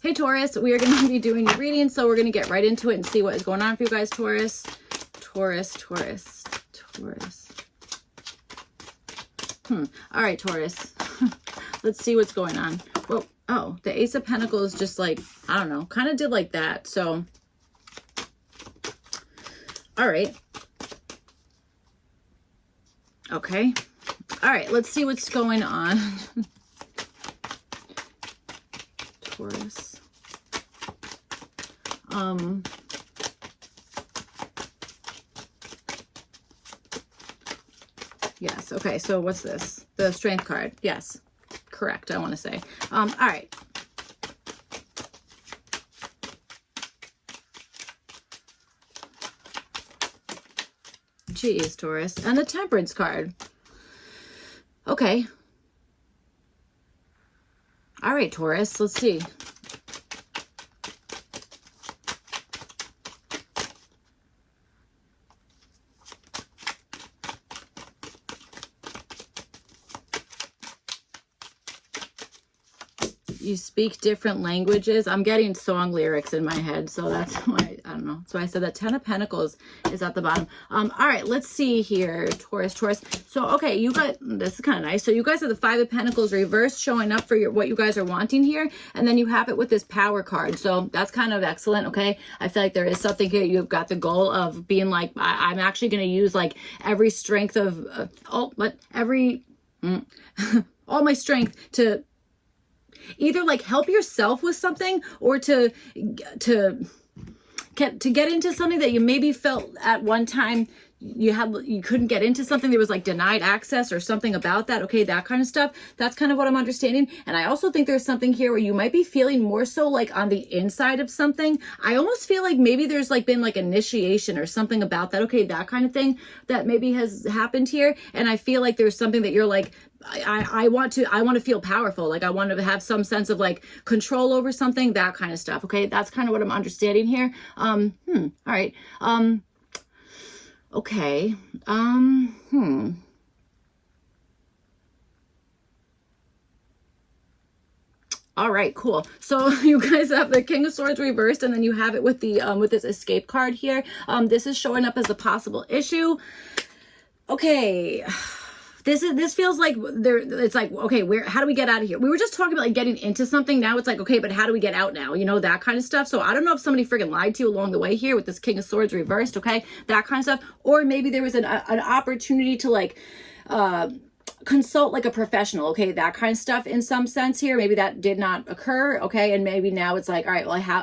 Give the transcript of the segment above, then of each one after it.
Hey, Taurus, we are going to be doing your reading, so we're going to get right into it and see what is going on for you guys, Taurus. Taurus. All right, Taurus. Let's see what's going on. Well, oh, the Ace of Pentacles just like, I don't know, kind of did like that. So, all right. Okay. All right, let's see what's going on. Taurus. Yes, okay, so what's this? The Strength card. Yes, correct, I want to say. All right. Jeez, Taurus. And the Temperance card. Okay. All right, Taurus, let's see. You speak different languages. I'm getting song lyrics in my head, so that's why, I don't know. So I said that 10 of Pentacles is at the bottom. All right, let's see here, Taurus. So, okay, you got, this is kind of nice. So you guys have the 5 of Pentacles reversed showing up for your what you guys are wanting here, and then you have it with this Power card. So that's kind of excellent, okay? I feel like there is something here. You've got the goal of being like, I'm actually going to use like every strength of, all my strength to either like help yourself with something or to get into something that you maybe felt at one time you couldn't get into, something that was like denied access or something about that. Okay, that kind of stuff. That's kind of what I'm understanding. And I also think there's something here where you might be feeling more so like on the inside of something. I almost feel like maybe there's like been like initiation or something about that. Okay, that kind of thing that maybe has happened here. And I feel like there's something that you're like, I want to feel powerful. Like I want to have some sense of like control over something, that kind of stuff. Okay, that's kind of what I'm understanding here. All right. Okay. All right, cool. So you guys have the King of Swords reversed, and then you have it with the with this Escape card here. This is showing up as a possible issue. Okay. This feels like it's like, okay, how do we get out of here? We were just talking about like getting into something. Now it's like, okay, but how do we get out now? You know, that kind of stuff. So I don't know if somebody friggin' lied to you along the way here with this King of Swords reversed, okay? That kind of stuff. Or maybe there was an opportunity to like, consult like a professional, okay, that kind of stuff in some sense here. Maybe that did not occur, okay, and maybe now it's like, all right, well, how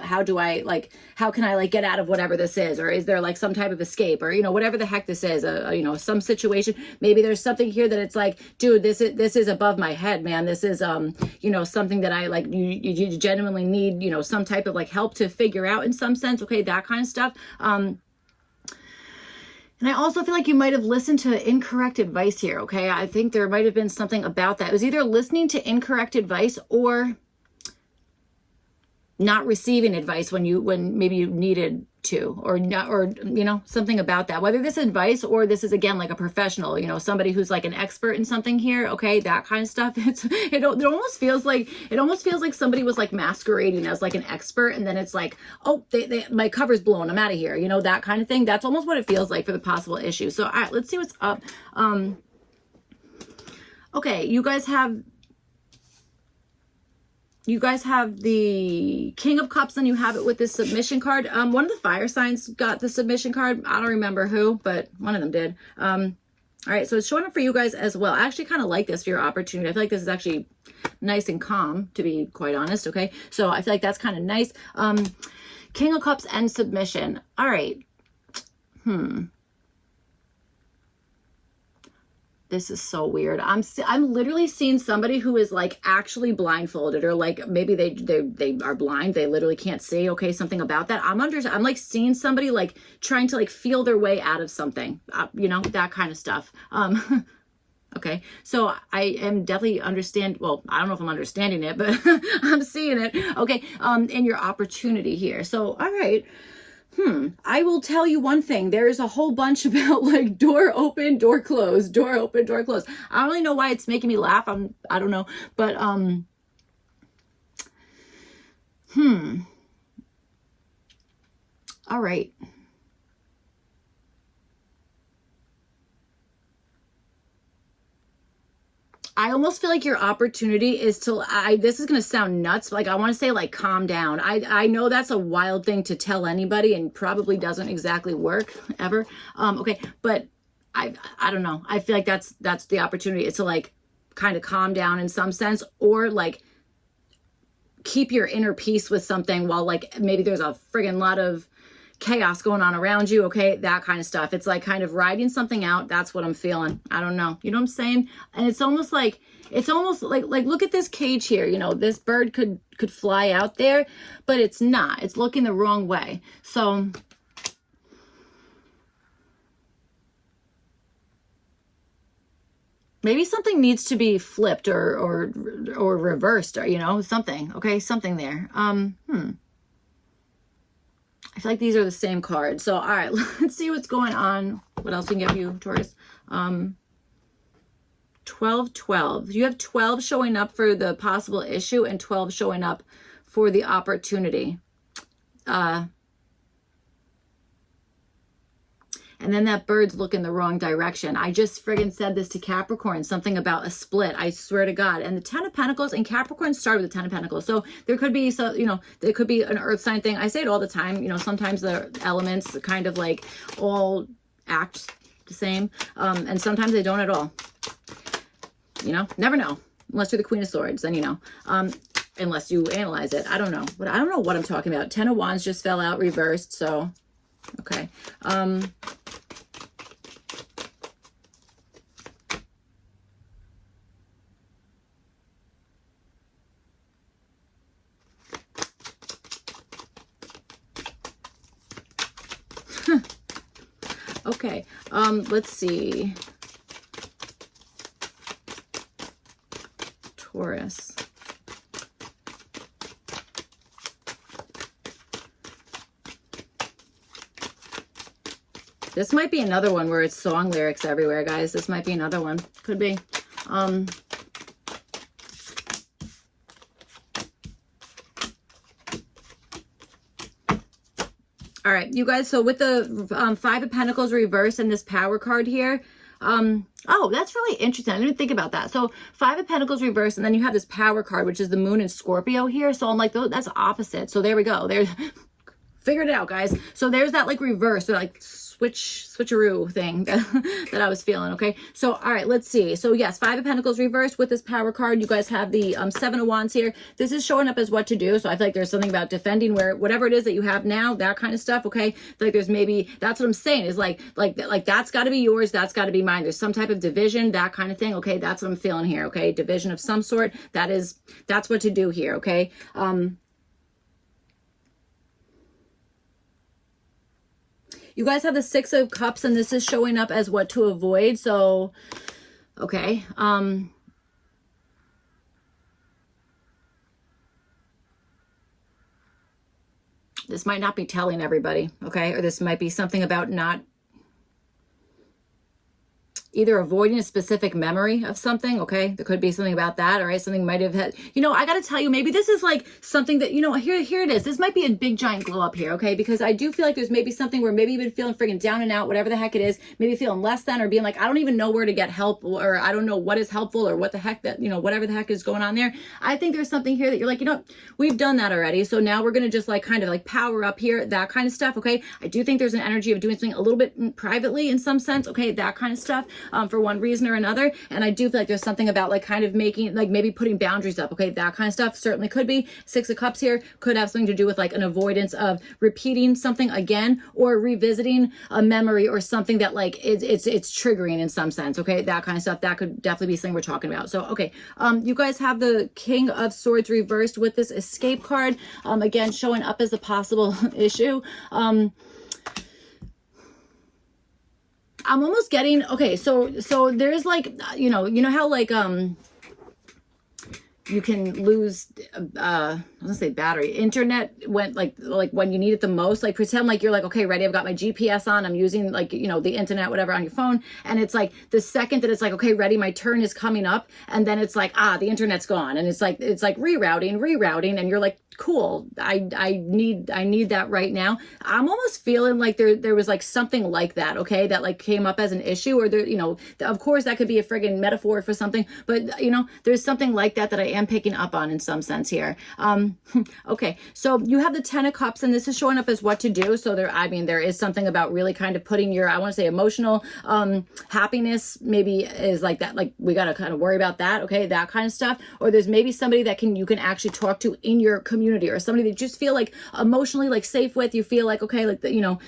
can I like get out of whatever this is, or is there like some type of escape, or you know, whatever the heck this is, you know, some situation. Maybe there's something here that it's like, dude, this is above my head, man. This is you know, something that I like, you genuinely need, you know, some type of like help to figure out in some sense, okay, that kind of stuff. And I also feel like you might have listened to incorrect advice here, okay? I think there might have been something about that. It was either listening to incorrect advice or not receiving advice when maybe you needed to, or not, or you know, something about that. Whether this advice or this is again like a professional, you know, somebody who's like an expert in something here, okay, that kind of stuff. It almost feels like somebody was like masquerading as like an expert, and then it's like, oh, my cover's blown, I'm out of here, you know, that kind of thing. That's almost what it feels like for the possible issue. So all right, let's see what's up. Okay, you guys have the King of Cups, and you have it with this Submission card. One of the fire signs got the Submission card. I don't remember who, but one of them did. All right, so it's showing up for you guys as well. I actually kind of like this for your opportunity. I feel like this is actually nice and calm, to be quite honest, okay? So I feel like that's kind of nice. King of Cups and Submission. All right. This is so weird. I'm literally seeing somebody who is like actually blindfolded, or like maybe they are blind. They literally can't see. Okay, something about that. I'm like seeing somebody like trying to like feel their way out of something. You know, that kind of stuff. Okay, so I am definitely well, I don't know if I'm understanding it, but I'm seeing it. Okay, in your opportunity here. So all right. I will tell you one thing. There is a whole bunch about like door open, door closed, door open, door closed. I don't really know why it's making me laugh. I don't know. But All right. I almost feel like your opportunity is to, this is going to sound nuts. Like, I want to say like, calm down. I know that's a wild thing to tell anybody and probably doesn't exactly work ever. Okay. But I don't know. I feel like that's the opportunity. It's to like kind of calm down in some sense, or like keep your inner peace with something while like maybe there's a friggin' lot of chaos going on around you. Okay. That kind of stuff. It's like kind of riding something out. That's what I'm feeling. I don't know. You know what I'm saying? And it's almost like look at this cage here. You know, this bird could fly out there, but it's not. It's looking the wrong way. So maybe something needs to be flipped or reversed, or, you know, something. Okay. Something there. I feel like these are the same cards. So, all right, let's see what's going on. What else we can give you, Taurus? 12, 12. You have 12 showing up for the possible issue and 12 showing up for the opportunity. And then that bird's looking the wrong direction. I just friggin' said this to Capricorn, something about a split. I swear to God. And the 10 of Pentacles, and Capricorn started with the 10 of Pentacles. So there could be, there could be an earth sign thing. I say it all the time. You know, sometimes the elements kind of like all act the same. And sometimes they don't at all. You know, never know. Unless you're the Queen of Swords, then you know. Unless you analyze it. I don't know. But I don't know what I'm talking about. 10 of Wands just fell out reversed. So, okay. Okay, let's see. Taurus. This might be another one where it's song lyrics everywhere, guys. This might be another one. Could be. All right, you guys, so with the 5 of Pentacles reversed and this Power card here, oh, that's really interesting. I didn't think about that. So 5 of Pentacles reversed, and then you have this Power card, which is the Moon in Scorpio here. So I'm like, that's opposite. So there we go. There's, figured it out, guys. So there's that like reverse, or like switcheroo thing that I was feeling. Okay, so all right, let's see. So yes, 5 of Pentacles reversed with this Power card. You guys have the 7 of Wands here. This is showing up as what to do. So I feel like there's something about defending where whatever it is that you have now, that kind of stuff. Okay, like there's maybe, that's what I'm saying, is like that's got to be yours, that's got to be mine. There's some type of division, that kind of thing. Okay, that's what I'm feeling here. Okay, division of some sort. That's what to do here. Okay. You guys have the 6 of Cups, and this is showing up as what to avoid. So, okay. This might not be telling everybody, okay? Or this might be something about not either avoiding a specific memory of something, okay? There could be something about that, all right? Something might have had, you know, I got to tell you, maybe this is like something that, you know, here it is. This might be a big giant glow up here, okay? Because I do feel like there's maybe something where maybe you've been feeling freaking down and out, whatever the heck it is, maybe feeling less than, or being like, I don't even know where to get help, or I don't know what is helpful, or what the heck that, you know, whatever the heck is going on there. I think there's something here that you're like, you know, we've done that already. So now we're going to just like kind of like power up here, that kind of stuff, okay? I do think there's an energy of doing something a little bit privately in some sense, okay? That kind of stuff, for one reason or another. And I do feel like there's something about like kind of making, like maybe putting boundaries up, okay? That kind of stuff certainly could be. 6 of Cups here could have something to do with like an avoidance of repeating something again, or revisiting a memory or something that like it's triggering in some sense, okay? That kind of stuff. That could definitely be something we're talking about. So, okay. You guys have the King of Swords reversed with this Escape card. Again, showing up as a possible issue. I'm almost getting, okay, so there's like, you know how like, you can lose, I was gonna say battery, internet went like when you need it the most. Like pretend like you're like, okay, ready, I've got my GPS on, I'm using like, you know, the internet, whatever on your phone. And it's like the second that it's like, okay, ready, my turn is coming up. And then it's like, the internet's gone. And it's like rerouting. And you're like, cool, I need that right now. I'm almost feeling like there was like something like that, okay, that like came up as an issue, or there, you know, of course that could be a friggin' metaphor for something, but you know, there's something like that I am picking up on in some sense here. Okay, so you have the 10 of Cups, and this is showing up as what to do. So there, I mean, there is something about really kind of putting your, I want to say emotional happiness maybe is like that, like we got to kind of worry about that, okay, that kind of stuff. Or there's maybe somebody that you can actually talk to in your community, or somebody that you just feel like emotionally like safe with. You feel like, okay, like you know,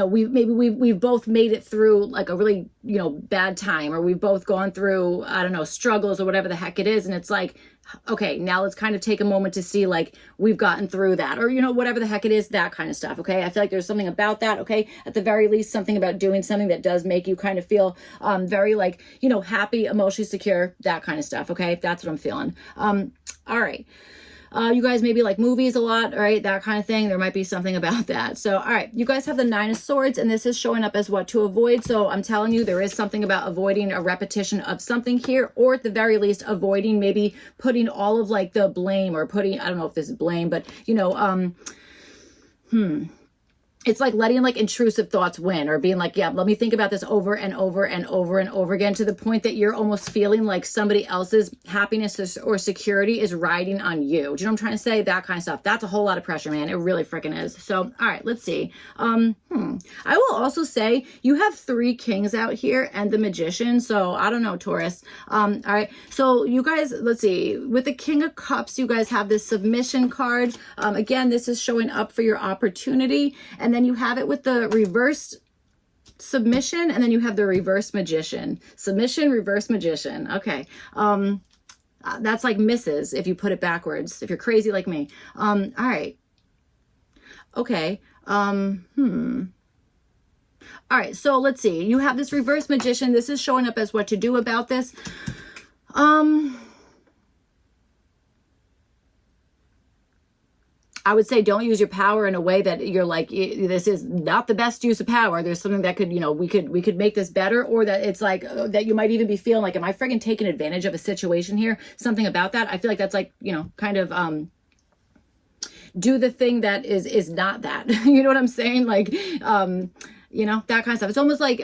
we've both made it through like a really, you know, bad time, or we've both gone through, I don't know, struggles or whatever the heck it is. And it's like, okay, now let's kind of take a moment to see like we've gotten through that, or, you know, whatever the heck it is, that kind of stuff. Okay. I feel like there's something about that. Okay. At the very least, something about doing something that does make you kind of feel very like, you know, happy, emotionally secure, that kind of stuff. Okay. That's what I'm feeling. All right. You guys maybe like movies a lot, right? That kind of thing. There might be something about that. So, all right, you guys have the 9 of Swords, and this is showing up as what to avoid. So I'm telling you, there is something about avoiding a repetition of something here, or at the very least, avoiding maybe putting all of like the blame, or putting, I don't know if this is blame, but you know, it's like letting like intrusive thoughts win, or being like, yeah, let me think about this over and over and over and over again, to the point that you're almost feeling like somebody else's happiness or security is riding on you. Do you know what I'm trying to say? That kind of stuff. That's a whole lot of pressure, man. It really freaking is. So, all right, let's see. I will also say you have 3 kings out here and the Magician. So I don't know, Taurus. All right. So you guys, let's see, with the King of Cups, you guys have this submission card. Again, this is showing up for your opportunity. And then you have it with the reversed submission, and then you have the reverse Magician. Submission, reverse Magician. Okay. That's like misses if you put it backwards, if you're crazy like me. All right. Okay. All right. So let's see. You have this reverse Magician. This is showing up as what to do about this. I would say don't use your power in a way that you're like, this is not the best use of power. There's something that could, you know, we could make this better, or that it's like that you might even be feeling like, am I friggin' taking advantage of a situation here? Something about that. I feel like that's like, you know, kind of do the thing that is not that. You know what I'm saying? Like, you know, that kind of stuff. It's almost like,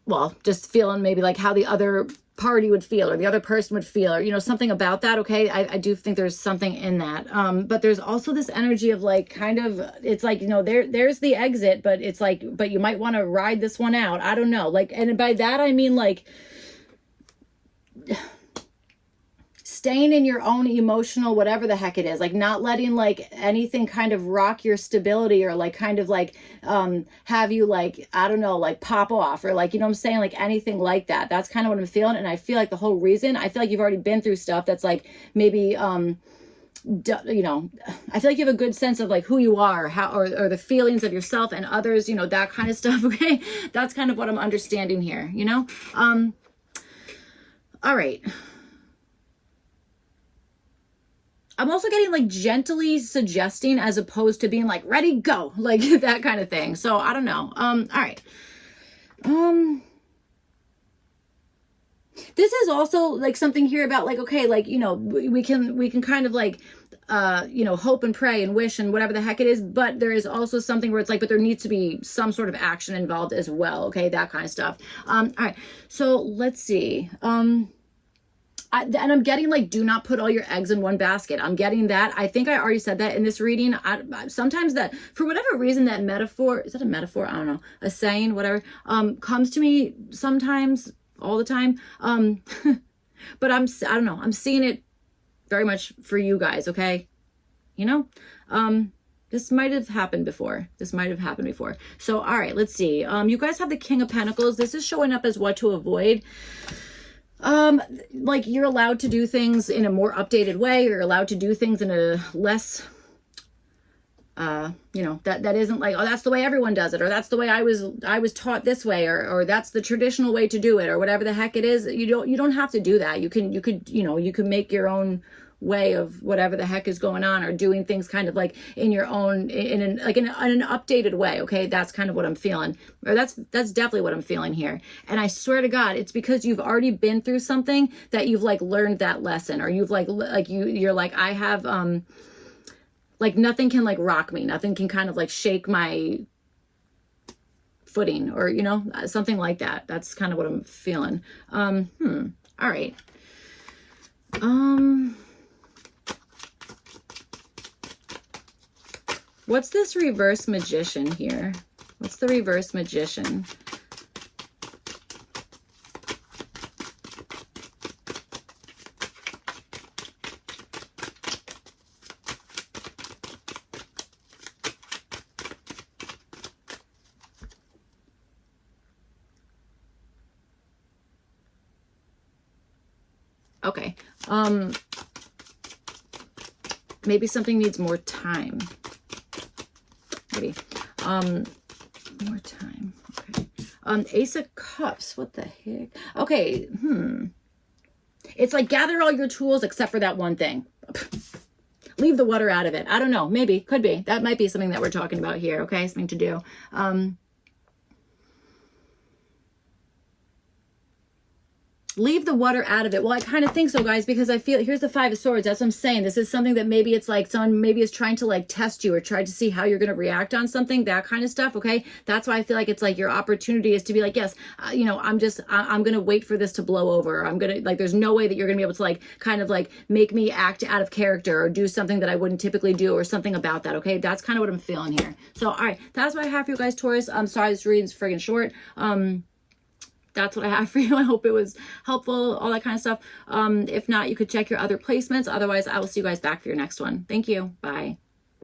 well, just feeling maybe like how the other party would feel, or the other person would feel, or, you know, something about that. Okay. I do think there's something in that. But there's also this energy of like, kind of, it's like, you know, there's the exit, but it's like, but you might want to ride this one out. I don't know. Like, and by that, I mean like staying in your own emotional, whatever the heck it is, like not letting like anything kind of rock your stability, or like kind of like have you like, I don't know, like pop off, or like, you know what I'm saying, like anything like that. That's kind of what I'm feeling. And I feel like the whole reason, I feel like you've already been through stuff that's like maybe you know, I feel like you have a good sense of like who you are, how, or the feelings of yourself and others, you know, that kind of stuff. Okay, that's kind of what I'm understanding here, you know. All right. I'm also getting like gently suggesting, as opposed to being like, ready, go, like that kind of thing. So I don't know. All right. This is also like something here about like, okay, like, you know, we can kind of like, you know, hope and pray and wish and whatever the heck it is. But there is also something where it's like, but there needs to be some sort of action involved as well. Okay. That kind of stuff. All right. So let's see. And I'm getting like, do not put all your eggs in one basket. I'm getting that. I think I already said that in this reading. Sometimes that, for whatever reason, that metaphor, is that a metaphor? I don't know, a saying, whatever, comes to me sometimes, all the time. But I don't know, I'm seeing it very much for you guys. Okay. You know, this might have happened before. So, all right, let's see. You guys have the King of Pentacles. This is showing up as what to avoid. Like you're allowed to do things in a more updated way. You're allowed to do things in a less, you know, that isn't like, oh, that's the way everyone does it, or that's the way I was taught this way, or that's the traditional way to do it, or whatever the heck it is. You don't have to do that. You can make your own way of whatever the heck is going on, or doing things kind of like in your own, in an updated way. Okay. That's kind of what I'm feeling, or that's definitely what I'm feeling here. And I swear to God, it's because you've already been through something that you've like learned that lesson, or you've you're like, I have, like nothing can like rock me. Nothing can kind of like shake my footing, or, you know, something like that. That's kind of what I'm feeling. All right. What's this reverse magician here? What's the reverse magician? Okay. Maybe something needs more time. Maybe. More time. Okay. Ace of Cups. What the heck? Okay. It's like gather all your tools except for that one thing. Leave the water out of it. I don't know. Maybe. Could be. That might be something that we're talking about here. Okay. Something to do. Leave the water out of it. Well, I kind of think so, guys, because I feel, here's the Five of Swords. That's what I'm saying. This is something that maybe it's like someone maybe is trying to like test you, or try to see how you're going to react on something, that kind of stuff. Okay. That's why I feel like it's like your opportunity is to be like, yes, you know, I'm going to wait for this to blow over. I'm going to like, there's no way that you're going to be able to like, kind of like make me act out of character, or do something that I wouldn't typically do, or something about that. Okay. That's kind of what I'm feeling here. So, all right. That's what I have for you guys, Taurus. I'm sorry, this reading's friggin' short. That's what I have for you. I hope it was helpful, all that kind of stuff. If not, you could check your other placements. Otherwise, I will see you guys back for your next one. Thank you. Bye.